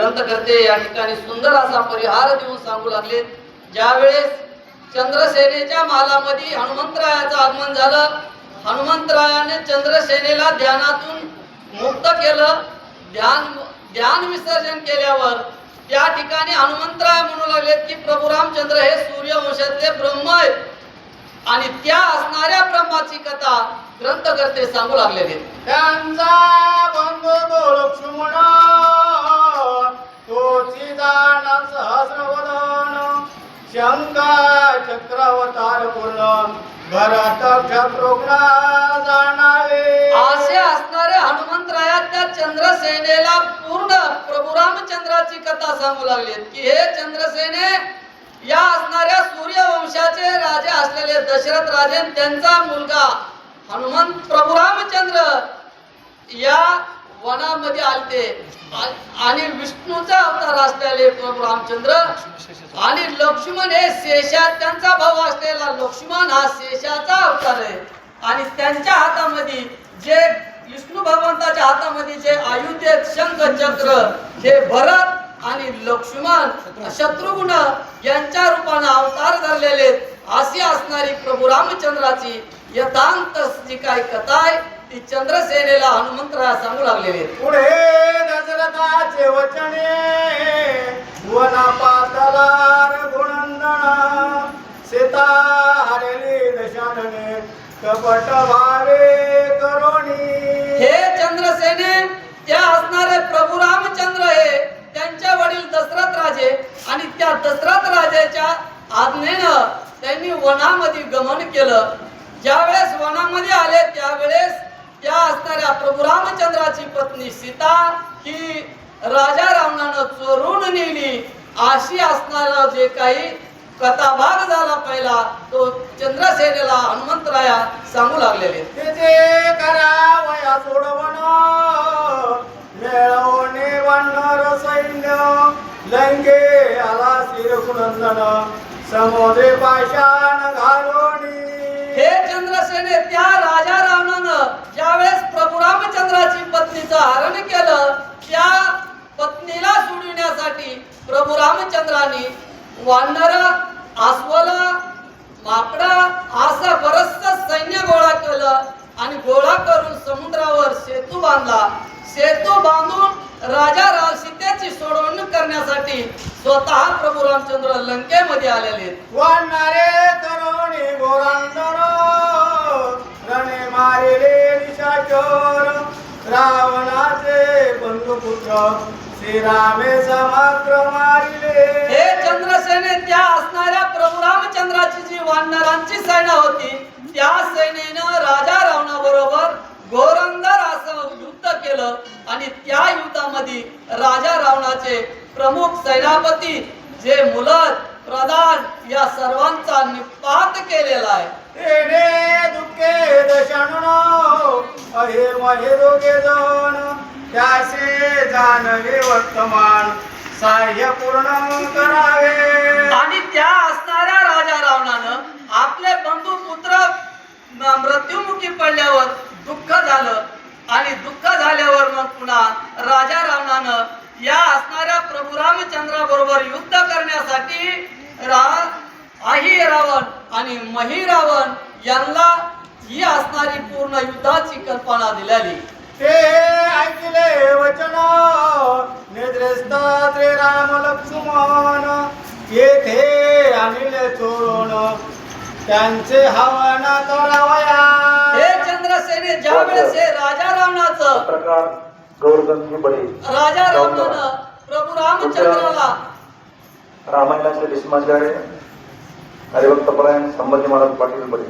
ग्रंथकर्ते या ठिकाणी सुंदर असा परिहार देऊन सांगू लागले. ज्यावेळेस चंद्रसेनेच्या महालामध्ये हनुमंतरायाचं आगमन झालं, हनुमंतरायाने चंद्रसेनेला ध्यानातून मुक्त केलं. ध्यान विसर्जन केल्यावर त्या ठिकाणी हनुमंतराय म्हणू लागले की प्रभू रामचंद्र हे सूर्यवंशातले ब्रह्म आहेत आणि त्या असणाऱ्या ब्रह्माची कथा ग्रंथकर्ते सांगू लागलेले. त्यांचा बंधू तो लक्ष्मण, तोची दान सहस्रवदन, शंका चक्रावतार पूर्ण, भरत शत्रुघ्न जाणावे. असे असणारे हनुमंतराया त्या चंद्रसेनेला पूर्ण प्रभू रामचंद्राची कथा सांगू लागले की हे चंद्रसेने, या असणाऱ्या सूर्यवंशाचे राजे असलेले दशरथ राजे त्यांचा मुलगा हनुमंत प्रभू रामचंद्र या वनामध्ये आलते आणि विष्णूचा अवतार असलेले प्रभू रामचंद्र आणि लक्ष्मण हे शेषा, त्यांचा भाऊ असलेला लक्ष्मण हा शेषाचा अवतार आहे आणि त्यांच्या हातामध्ये जे विष्णू भगवंताच्या हातामध्ये जे आयुध आहेत शंख चक्र, हे भरत आणि लक्ष्मण शत्रुघ्न यांच्या रूपाने अवतार धरलेले अशी असणारी प्रभू रामचंद्राची यथांत जी काही कथा आहे ती चंद्रसेनेला हनुमंतराया सांगू लागलेले. पुढे दशरथाचे वचने, वना पातला रघुनंदन, सीता हरली दशानने, कपट भावे करोनी. हे चंद्रसेने, त्या असणारे प्रभू रामचंद्र हे त्यांच्या वडील दशरथ राजे आणि त्या दशरथ राजाच्या आज्ञेनं त्यांनी वनामध्ये गमन केलं. ज्यावेळेस वनामध्ये आले त्यावेळेस त्या असणाऱ्या प्रभू रामचंद्राची पत्नी सीता ही राजा रावणानं चोरून नेली. अशी असणारा जे काही कथाभाग झाला पहिला तो चंद्रसेनेला हनुमंतराया सांगू लागलेले. तिचे करावया सोडवण, मेळवणे वानर सैन्य, लंके आला श्रीरघुनंदन, समुद्रे पाषाण घालोणी. हे चंद्रसेने, त्या राजा रावणानं ज्यावेळेस प्रभू रामचंद्राची पत्नीचं हरण केलं, त्या पत्नीला सोडविण्यासाठी प्रभू रामचंद्रांनी वानर, अस्वल, माकडा असं बरचसं सैन्य गोळा केलं आणि गोळा करून समुद्रावर सेतू बांधला. सेतू बांधून राजा सीतेची सोडवणूक करण्यासाठी स्वतः प्रभू रामचंद्र लंकेमध्ये आलेले. वानरे करोणी गोरांदर, रणे मारिले निशाचर, रावणाचे बंधुपुत्र श्रीरामे समग्र मारिले. हे चंद्रसेने, त्या असणाऱ्या प्रभू रामचंद्राची जी वानरांची सेना होती त्या सेनेनं राजा रावणाबरोबर घोरंदर असं युद्ध केलं आणि त्या युद्धामध्ये राजा रावणाचे प्रमुख सेनापती जे मुलत प्रधान या सर्वांचा निपात केलेला आहे. तेने दुःखे दशानन, अहे महे दोघे जण, त्याचे जानवे वर्तमान, साह्य पूर्ण करावे. आणि त्या असणाऱ्या राजा रावणानं आपले बंधू पुत्र मृत्युमुखी पडल्यावर दुःख झालं आणि दुःख झाल्यावर मग पुन्हा राजा रावणानं या असणाऱ्या प्रभू रामचंद्राबरोबर युद्ध करण्यासाठी आही रावण आणि मही रावण यांना ही असणारी पूर्ण युद्धाची कल्पना दिलेली. ते ऐकले वचन, निद्रेस्त राम लक्ष्मण, येथे आणले चोरून, त्यांचे हवन करावया. हे चंद्रसेने, ज्या वेळेस हे राजा रावणाचं प्रकार गौरगंगी बळी राजा रावणानं प्रभू रामचंद्राला रामायणाचे भीष्माचार्य हरिभक्तपरायण संभाजी महाराज पाटील बळी